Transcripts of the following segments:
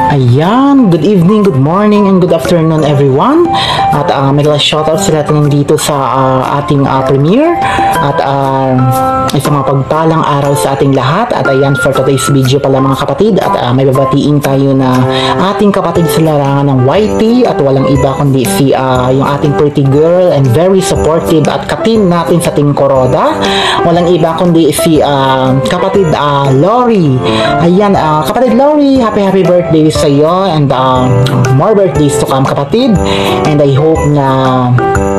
Ayan, good evening, good morning, and good afternoon everyone. At may last shoutout sa lahat nandito sa ating premiere. At isang mga pagpalang araw sa ating lahat. At ayan, for today's video pala mga kapatid. At may babatiin tayo na ating kapatid sa larangan ng YT. At walang iba kundi si yung ating pretty girl and very supportive at katin natin sa Team Kuroda. Walang iba kundi si kapatid Lori. Ayan, kapatid Lori, happy birthday sa iyo and more birthdays to come kapatid, and I hope na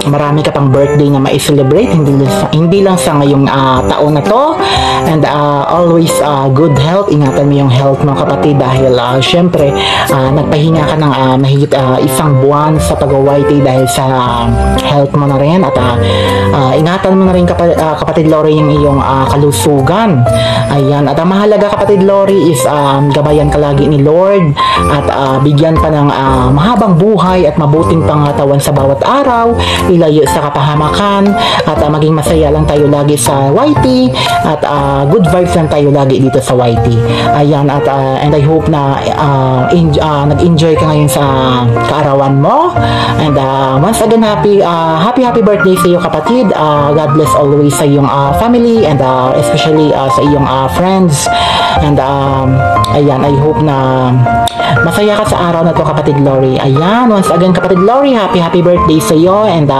marami ka pang birthday na ma-celebrate, hindi lang sa ngayong taon na to, and always good health. Ingatan mo yung health mo kapatid dahil syempre nagpahinga ka ng mahigit isang buwan sa pag-YT dahil sa health mo na rin, at ingatan mo na rin kapatid Lori yung iyong kalusugan. Ayan, at ang mahalaga kapatid Lori is gabayan ka lagi ni Lord at bigyan pa ng mahabang buhay at mabuting pangatawan sa bawat araw, ilayo sa kapahamakan, at maging masaya lang tayo lagi sa YT, at good vibes lang tayo lagi dito sa YT. Ayan, at and I hope na nag-enjoy ka ngayon sa kaarawan mo, and once again happy birthday sa iyo kapatid. God bless always sa iyong family, and especially sa iyong friends, and ayan, I hope na masaya ka sa araw na to kapatid Lori. Ayan, once again kapatid Lori, happy birthday sa iyo, and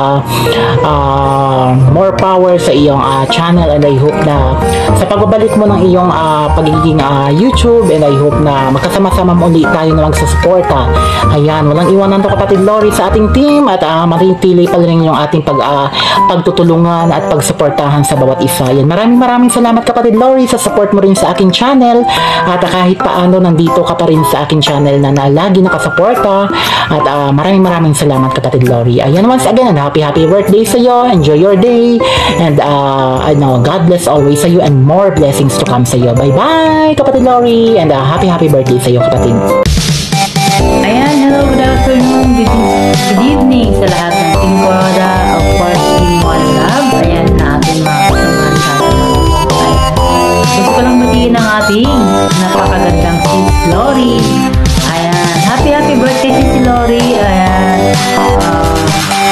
more power sa iyong channel, and I hope na sa pagbabalik mo ng iyong pagiging YouTube, and I hope na magkasama-sama muli tayo na magsusuporta. Ayan, walang iwanan to kapatid Lori sa ating team, at matitili pa rin yung ating pagtutulungan at pagsuportahan sa bawat isa. Ayan, maraming salamat kapatid Lori sa support mo rin sa aking channel, at kahit paano nandito ka pa rin sa aking channel na lagi nakasuporta, at maraming salamat kapatid Lori. Ayan, once again, happy birthday sa iyo. Enjoy your day, and God bless always sa iyo, and more blessings to come sa iyo. Bye bye kapatid Lori, and happy birthday sa iyo kapatid. Ayan, hello, good afternoon, good evening sa lahat ng Team Kuroda, of course, Team One Love. Ayan, na ating mga kasamahan sa atin. Gusto ko lang matiin ang ating napakagandang sis Lori. Ayan, happy birthday sis Lori. Ayan,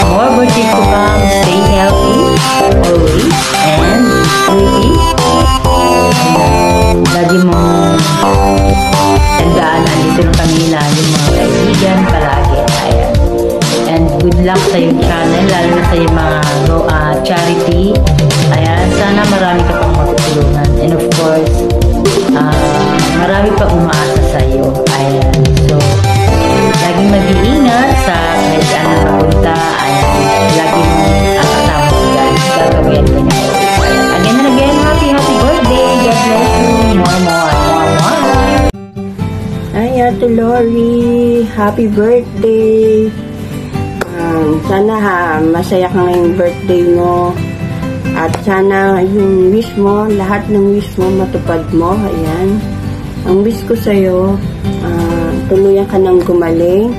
more birthdays to come. Stay healthy always, and pretty. Ayan, lagi mong tandaan, nandito lang kami lagi mga kaibigan palagi. Ayan, and good luck sa yung channel, lalo na sa yung mga charity. Ayan, sana marami ka pang matutulungan, and of course marami pang umaasa sa iyo. Ayan, so laging mag-iingat sa kahit saan na papunta. Ayan, laging kasama ko yan, gagawin ka niya. Again and again, happy birthday. God bless you. More. Ay, Ate Lori, happy birthday. Sana masaya ka ngayong birthday mo. At sana yung wish mo, lahat ng wish mo matupad mo. Ayan. Ang wish ko sa'yo, tuluyan ka ng gumaling.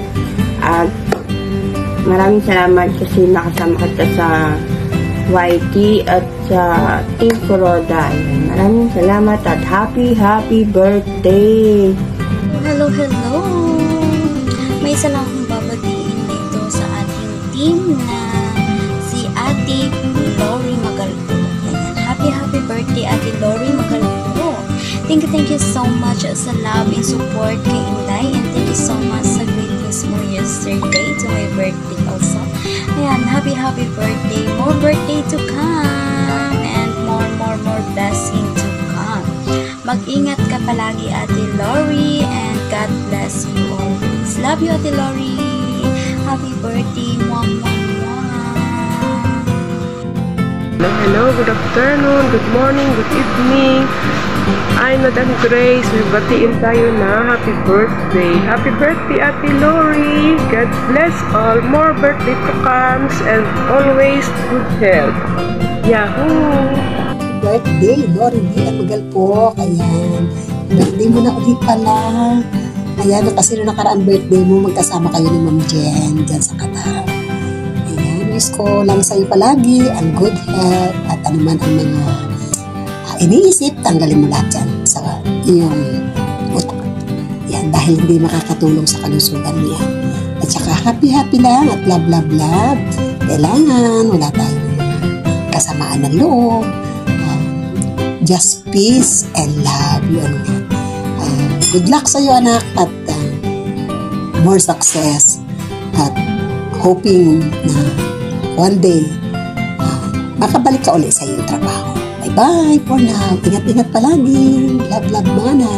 At maraming salamat kasi nakasama kita sa YT at sa Team Kuroda. Maraming salamat at happy birthday. Hello. May isa lang akong babatiin dito sa ating team na si Ate Lori Magalpo. Happy birthday Ate Lori Magalpo. Thank you so much sa love and support kay Inday, and thank you so much sa greetings mo yesterday to my birthday also. Ayan, happy birthday. More birthday to come, and more blessing to come. Mag-ingat ka palagi Ate Lori, and God bless you always. Love you Ate Lori. Happy birthday. Mwah. Hello, good afternoon, good morning, good evening. I'm Madam Grace. May batiin tayo na happy birthday. Happy birthday Ate Lori. God bless all. More birthday to come, and always good health. Yahoo! Birthday, Lori Magalpo. Ayan, birthday mo na ulit pala. Ayan, kasi nung nakaraang birthday mo, magkasama kayo ni Ma'am Jen dyan sa Qatar. Ayan, wish ko lang sa'yo palagi ang good health, at anuman ang mga iniisip, tanggalin mo lahat dyan sa iyong utak. Yan, dahil hindi makakatulong sa kalusugan mo yan. At saka happy lang at love. Kailangan wala tayong kasamaan ng loob. Just peace and love. Yun nga. Good luck sa iyo, anak, at more success, at hoping na one day makabalik ka ulit sa iyong trabaho. Bye-bye for now. Ingat-ingat palagi. Love, mana.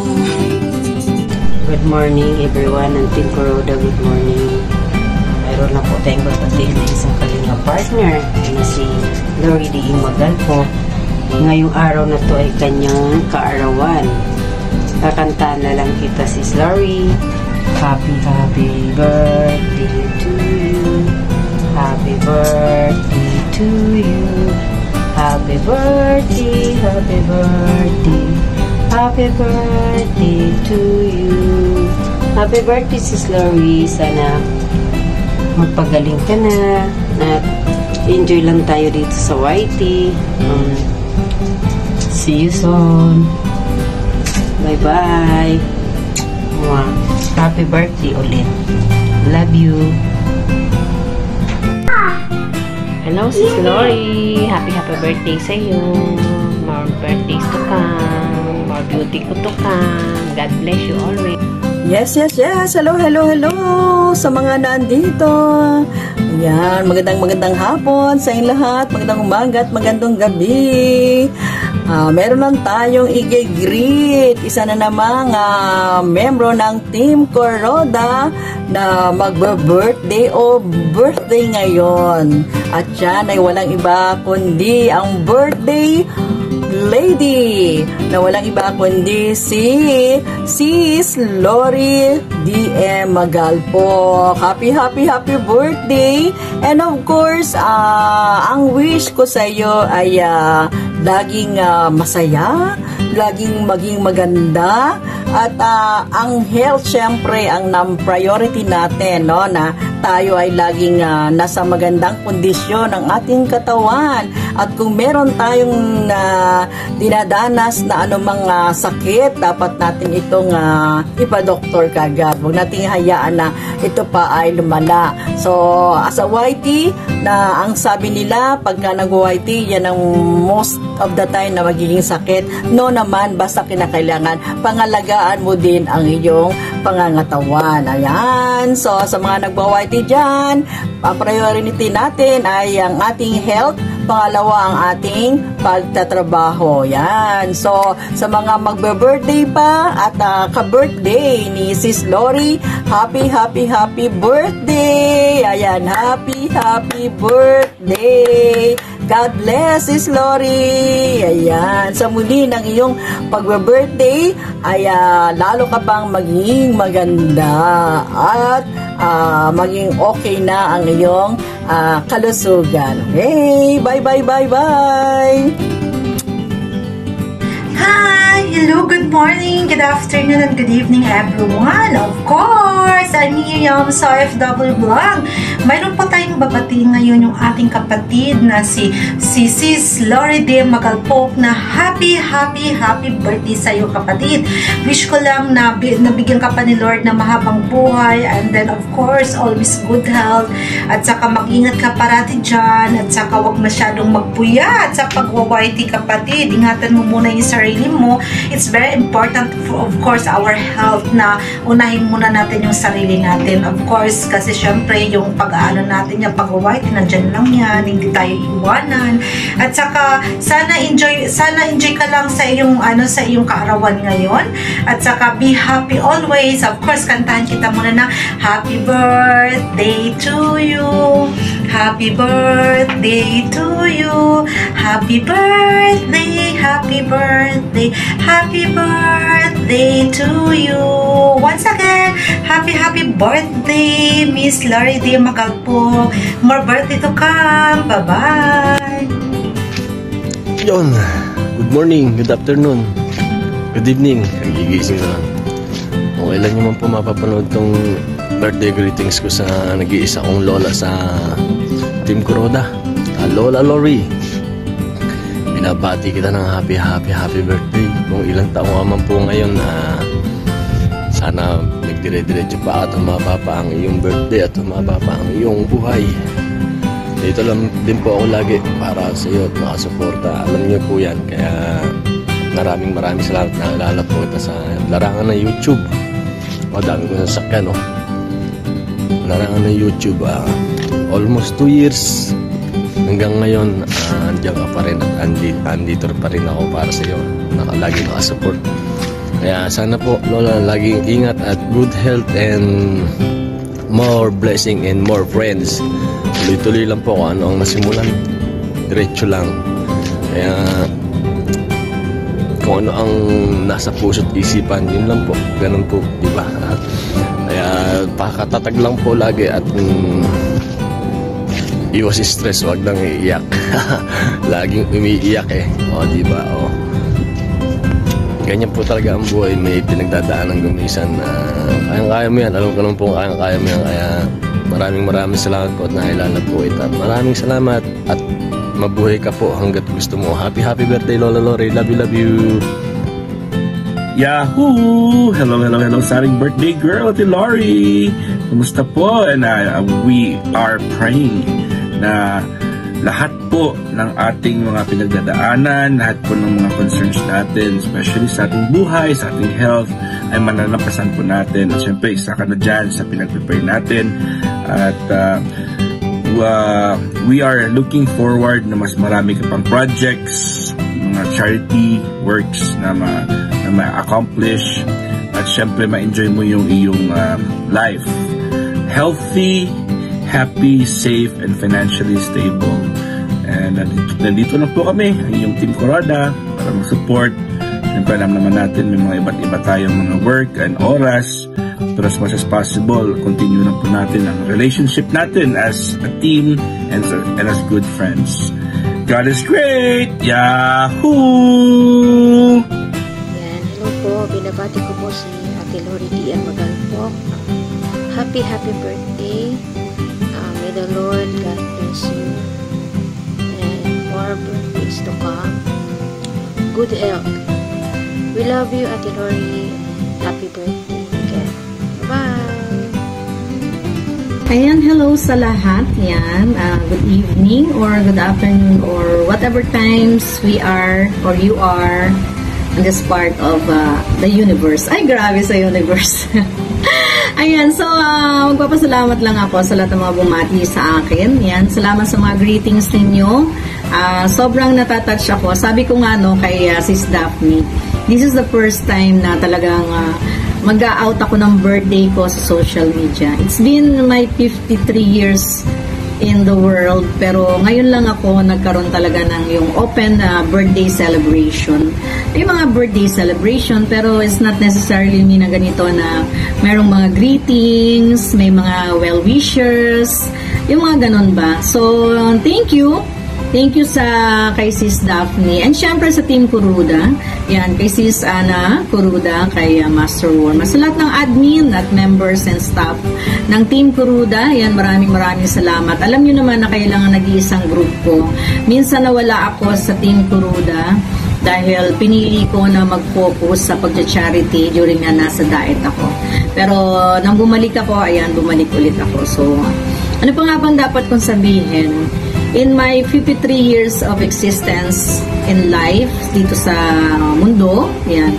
Good morning everyone ng Team Kuroda. Good morning. Mayroon na po tayong babatiin na isang kalinga partner na si Lori D. Magalpo. Ngayong araw na to ay kanyang kaarawan. Kakantaan na lang kita si Lori. Happy birthday to you. Happy birthday to you. Happy birthday, happy birthday. Happy birthday to you. Happy birthday, Sis Lori. Sana magpagaling ka na at enjoy lang tayo dito sa YT. See you soon. Bye-bye. Happy birthday ulit. Love you. Hello, Sis Lori. Happy birthday sa iyo. More birthdays to come. More beauty ko to come. God bless you always. Yes. Hello sa mga nandito. Ayan, magandang hapon sa inyong lahat. Magandang umaga at magandang gabi. Meron lang tayong i-greet. Isa na namang membro ng Team Kuroda na magbe-birthday o birthday ngayon. At yan ay walang iba kundi ang birthday lady na walang iba kundi si Sis Lori D.M. Magalpo. Happy birthday! And of course, ang wish ko sa iyo ay laging masaya, laging maging maganda, at ang health syempre ang priority natin, no, na tayo ay laging nasa magandang kondisyon ng ating katawan. At kung meron tayong dinadanas na anumang sakit, dapat natin itong ipa-doktor kagad. Huwag nating hayaan na ito pa ay lumala. So, as a YT, na ang sabi nila, pagka nag-YT, yan ang most of the time na magiging sakit. No naman, basta kinakailangan, pangalagaan mo din ang iyong pangangatawan. Ayan. So, sa mga nagwa-YT dyan, ang priority natin ay ang ating health, pangalawa ang ating pagtatrabaho. Yan. So, sa mga magbe-birthday pa at ka-birthday ni Sis Lori, happy birthday! Ayan, happy birthday! God bless Sis Lori! Ayan, sa muli ng iyong pagbe-birthday ay lalo ka pang maging maganda at maging okay na ang iyong kalusugan. Okay, bye! Hi! Hello, good morning, good afternoon, and good evening everyone. Of course, I'm Miriam sa FW Vlog. Mayroon po tayong babati ngayon yung ating kapatid na si Sis Lori D. Magalpo na happy birthday sa iyo, kapatid. Wish ko lang na nabigyan ka pa ni Lord na mahabang buhay, and then of course, always good health, at saka mag-ingat ka parati dyan, at saka wag masyadong magpuyat sa pag-YT, kapatid. Ingatan mo muna yung sarili mo. It's very important of course our health, na unahin muna natin yung sarili natin, of course, kasi syempre yung pag-aano natin, yung pag-white, nandyan lang yan, hindi tayo iwanan. At saka sana enjoy ka lang sa iyong sa iyong kaarawan ngayon, at saka be happy always. Of course, kantahan kita muna na happy birthday to you, happy birthday to you, happy birthday, happy birthday, happy birthday to you. Once again, happy birthday, Miss Lori D. Magalpo. More birthday to come. Bye-bye. Yon. Good morning, good afternoon, good evening. Nagigising ko lang. Okay lang naman po mapapanood tong birthday greetings ko sa nag-iisa kong lola sa Team Kuroda, Lola Lori. Binabati kita ng happy birthday. Kung ilang taong ka man po ngayon, sana dire-diretso pa at humaba pa ang iyong birthday at humaba pa ang iyong buhay. Dito lang din po ako lagi para sa iyo at makasuporta. Alam niyo po yan. Kaya maraming salamat. Naalala po ito sa larangan ng YouTube. O dami ko sasakyan, no? Larangan ng YouTube. Almost 2 years. Hanggang ngayon, andiyan ka pa rin at andito pa rin ako para sa iyo. Lagi nakasupport. Kaya sana po, Lola, laging ingat at good health and more blessing and more friends. Tuloy-tuloy lang po kung ano ang nasimulan. Diretso lang. Kaya kung ano ang nasa puso't isipan, yun lang po. Ganun po, diba? Kaya pakatatag lang po lagi at iwas stress, wag nang iiyak. Laging umiiyak eh. O, diba? O. Ganyan po talaga ang buhay. May pinagdadaan ng gumisan na kayang-kaya mo yan. Alam ko naman po kayang-kaya mo yan. Kaya maraming salamat po at nailala po ito. Maraming salamat at mabuhay ka po hanggat gusto mo. Happy birthday, Lola Lori. Love you. Yahoo! Hello sa ating birthday girl, Ate Lori. Kumusta po? And we are praying na lahat po ng ating mga pinagdadaanan, lahat po ng mga concerns natin, especially sa ating buhay, sa ating health, ay mananampasan po natin. At syempre, isa ka na dyan sa pinag-prepare natin. At we are looking forward na mas marami ka pang projects, mga charity works na ma-accomplish. At syempre, ma-enjoy mo yung iyong life. Healthy, happy, safe, and financially stable. And nandito na po kami, ang iyong Team Kuroda, para mag-support. Siyempre alam naman natin, may mga iba't iba tayong mga work and oras. Pero as much as possible, continue na po natin ang relationship natin as a team and as good friends. God is great! Yahoo! Yan, hello po. Binabati ko po si Ate Lori Dian Magalpo. Happy birthday. May the Lord God bless you. More birthdays to come. Good health. We love you, Ate Lori. Happy birthday again. Bye! Ayan, hello sa lahat. Yan, good evening or good afternoon or whatever times we are or you are in this part of the universe. Ay, grabe sa universe. Ayan, so magpapasalamat lang ako sa lahat ng mga bumati sa akin. Yan, salamat sa mga greetings ninyo. Sobrang natatouch ako. Sabi ko nga kay Sis Daphne, this is the first time na talagang mag-out ako ng birthday ko sa social media. It's been my 53 years in the world, pero ngayon lang ako nagkaroon talaga ng yung open birthday celebration. May mga birthday celebration, pero it's not necessarily mean na ganito na merong mga greetings, may mga well-wishers, yung mga ganun ba. So, thank you. Thank you kay Sis Daphne. And syempre sa Team Kuruda. Yan, kay Sis Ana Kuruda, kay Master Warma. Sa lahat ng admin at members and staff ng Team Kuruda, yan, maraming salamat. Alam nyo naman na kailangan nag-iisang group ko. Minsan nawala ako sa Team Kuruda dahil pinili ko na mag-focus sa pag-charity during na nasa diet ako. Pero nang bumalik ako, ayan, bumalik ulit ako. So, ano pa nga bang dapat kong sabihin? In my 53 years of existence in life dito sa mundo, yan.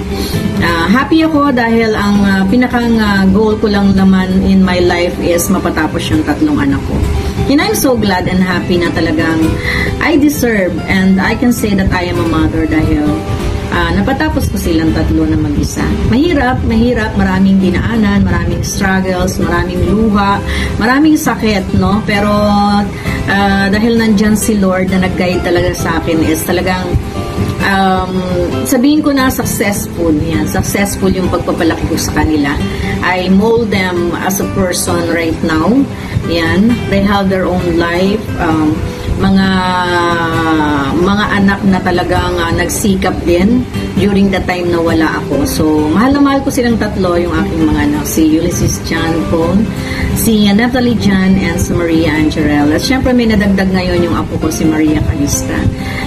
Happy ako dahil ang pinakang goal ko lang naman in my life is mapatapos yung 3 anak ko. And I'm so glad and happy na talagang I deserve and I can say that I am a mother dahil napatapos ko silang 3 na mag-isa. Mahirap, maraming dinaanan, maraming struggles, maraming luha, maraming sakit, no? Pero dahil nandyan si Lord na nag-guide talaga sa akin is talagang sabihin ko na successful yan. Successful yung pagpapalaki ko sa kanila. I mold them as a person right now. Yan. They have their own life. mga anak na talagang nagsikap din during the time na wala ako. So, mahal na mahal ko silang tatlo, yung aking mga anak, si Ulysses John Paul, si Natalie John, and si Maria Angerel. At syempre may nadagdag ngayon yung apo ko, si Maria Calista.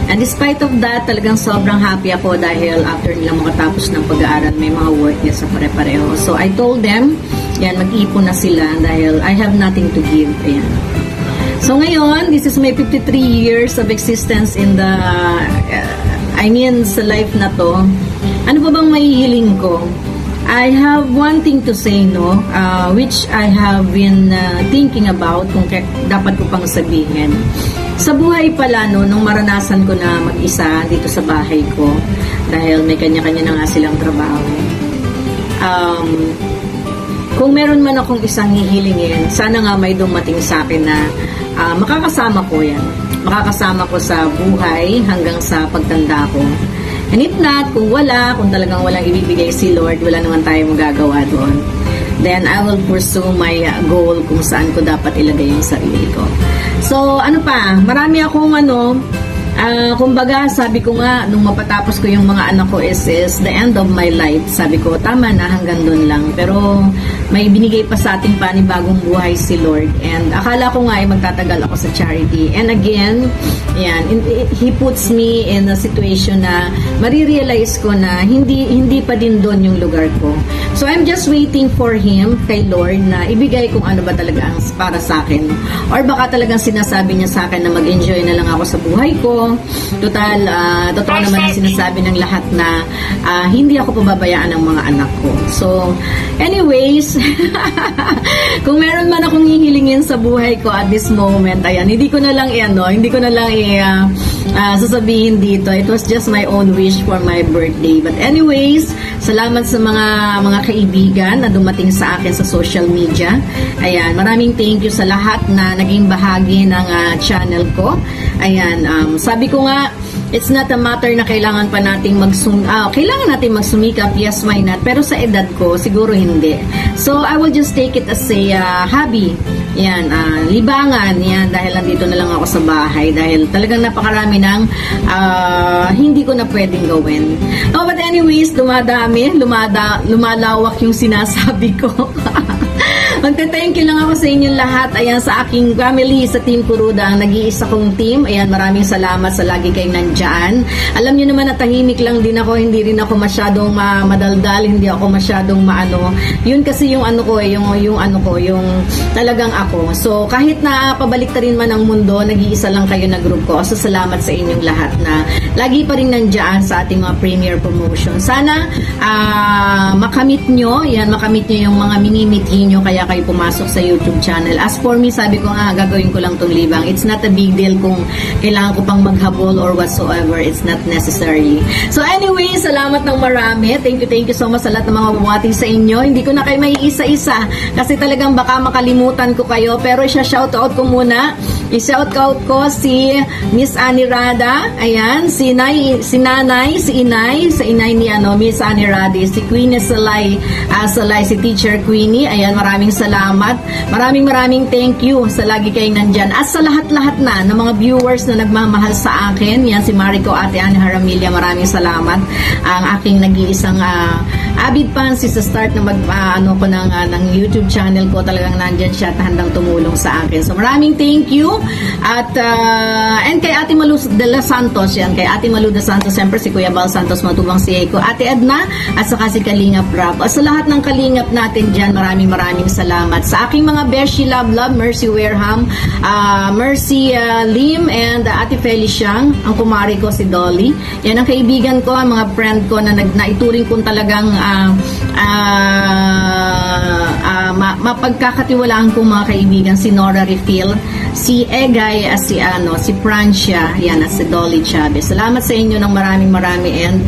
And despite of that, talagang sobrang happy ako dahil after nilang makatapos ng pag-aaral, may mga work niya sa pare-pareho. So, I told them, yan, mag-ipon na sila dahil I have nothing to give. Ayan. So, ngayon, this is my 53 years of existence in the, sa life na to. Ano pa bang mahihiling ko? I have one thing to say, no, which I have been thinking about kung dapat ko pang sabihin. Sa buhay pala, no, nung maranasan ko na mag-isa dito sa bahay ko, dahil may kanya-kanya na nga silang trabaho. Kung meron man akong isang hihilingin, sana nga may dumating sa akin na makakasama ko yan. Makakasama ko sa buhay hanggang sa pagtanda ko. And if not, kung talagang walang ibibigay si Lord, wala naman tayo magagawa doon. Then, I will pursue my goal kung saan ko dapat ilagay yung sarili ko. So, marami akong kumbaga, sabi ko nga, nung mapatapos ko yung mga anak ko is the end of my life. Sabi ko, tama na, hanggang doon lang. Pero, may binigay pa sa ating panibagong buhay si Lord. And akala ko nga ay magtatagal ako sa charity. And again, He puts me in a situation na marirealize ko na hindi pa din doon yung lugar ko. So, I'm just waiting for Him, kay Lord, na ibigay kung ano ba talaga ang para sa akin. Or baka talagang sinasabi niya sa akin na mag-enjoy na lang ako sa buhay ko. Totoo naman ang sinasabi ng lahat na hindi ako pababayaan ng mga anak ko. So, anyways, kung meron man akong hihilingin sa buhay ko at this moment, ayan, hindi ko na lang sasabihin dito. It was just my own wish for my birthday. But anyways, salamat sa mga kaibigan na dumating sa akin sa social media. Ayan, maraming thank you sa lahat na naging bahagi ng channel ko. Ayan, sabi ko nga, it's not a matter na kailangan pa nating kailangan natin magsumikap, yes, why not? Pero sa edad ko, siguro hindi. So, I will just take it as a hobby. Yan, libangan, yan, dahil nandito na lang ako sa bahay, dahil talagang napakarami ng hindi ko na pwedeng gawin. Oh, but anyways, lumalawak yung sinasabi ko. Magta-thank you lang ako sa inyong lahat. Ayan, sa aking family, sa Team Kuruda, ang nag-iisa kong team. Ayan, maraming salamat sa lagi kayong nandyan. Alam nyo naman na tahimik lang din ako. Hindi rin ako masyadong madaldal. Hindi ako masyadong Yun kasi yung yung talagang ako. So, kahit na pabaliktarin man ang mundo, nag-iisa lang kayo na group ko. So, salamat sa inyong lahat na lagi pa rin nandyan sa ating mga premiere promotion. Sana makamit nyo yung mga minimithi nyo kaya kayo pumasok sa YouTube channel. As for me, sabi ko nga, gagawin ko lang tong libang. It's not a big deal kung kailangan ko pang maghabol or whatsoever. It's not necessary. So anyway, salamat ng marami. Thank you so much sa lahat ng mga bumati sa inyo. Hindi ko na kayo may isa-isa kasi talagang baka makalimutan ko kayo. Pero isa-shoutout ko muna. I-shoutout ko si Miss Annie Rada. Ayan, si Nanay, si Inay, sa Inay ni Miss Annie Rada, si Queenie Salay, si Teacher Queenie. Ayan, maraming salamat. Maraming thank you sa lagi kayong nandyan. At sa lahat-lahat na ng mga viewers na nagmamahal sa akin. Yan, si Marico, Ate Anne Haramilya, maraming salamat. Ang aking nag-iisang avid fans sa start na ng YouTube channel ko, talagang nandyan siya at handang tumulong sa akin. So maraming thank you. At and kay Ate Malu de la Santos, yan, kay Ate Malu de Santos, siyempre si Kuya Bal Santos Matubang, si Eiko, Ate Edna, at saka si Kalingap Rap. At sa lahat ng Kalingap natin dyan, maraming salamat. Sa aking mga Beshi Love, Mercy Wareham, Mercy Lim, and Ate Feliciang, ang kumari ko si Dolly. Yan ang kaibigan ko, ang mga friend ko na naituring kong talagang mapagkakatiwalaan kong mga kaibigan, si Nora Refill, si Egay, si Francia, yan, at si Dolly Chavez. Salamat sa inyo ng marami, and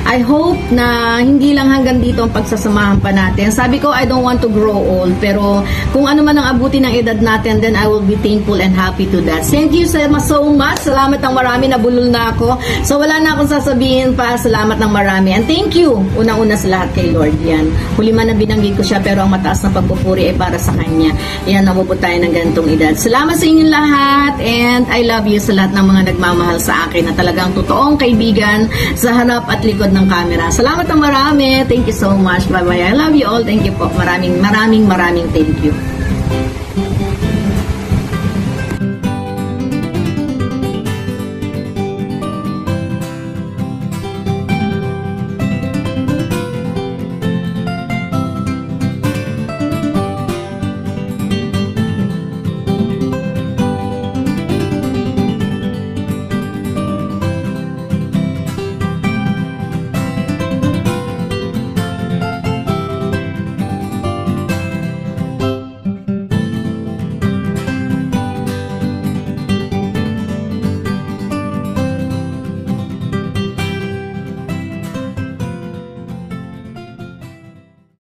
I hope na hindi lang hanggang dito ang pagsasamahan pa natin. Sabi ko, I don't want to grow old, pero kung ano man ang abuti ng edad natin, then I will be thankful and happy to that. Thank you so much. Salamat ng marami, nabulol na ako. So wala na akong sasabihin pa. Salamat ng marami. And thank you, unang-una sa lahat kay Lord. Yan. Huli man na binanggit ko siya, pero ang mataas na ang pagpupuri ay para sa Kanya. Yan, namubot tayo ng ganitong edad. Salamat sa inyong lahat, and I love you sa lahat ng mga nagmamahal sa akin na talagang totoong kaibigan sa harap at likod ng camera. Salamat na marami. Thank you so much. Bye-bye. I love you all. Thank you po. Maraming thank you.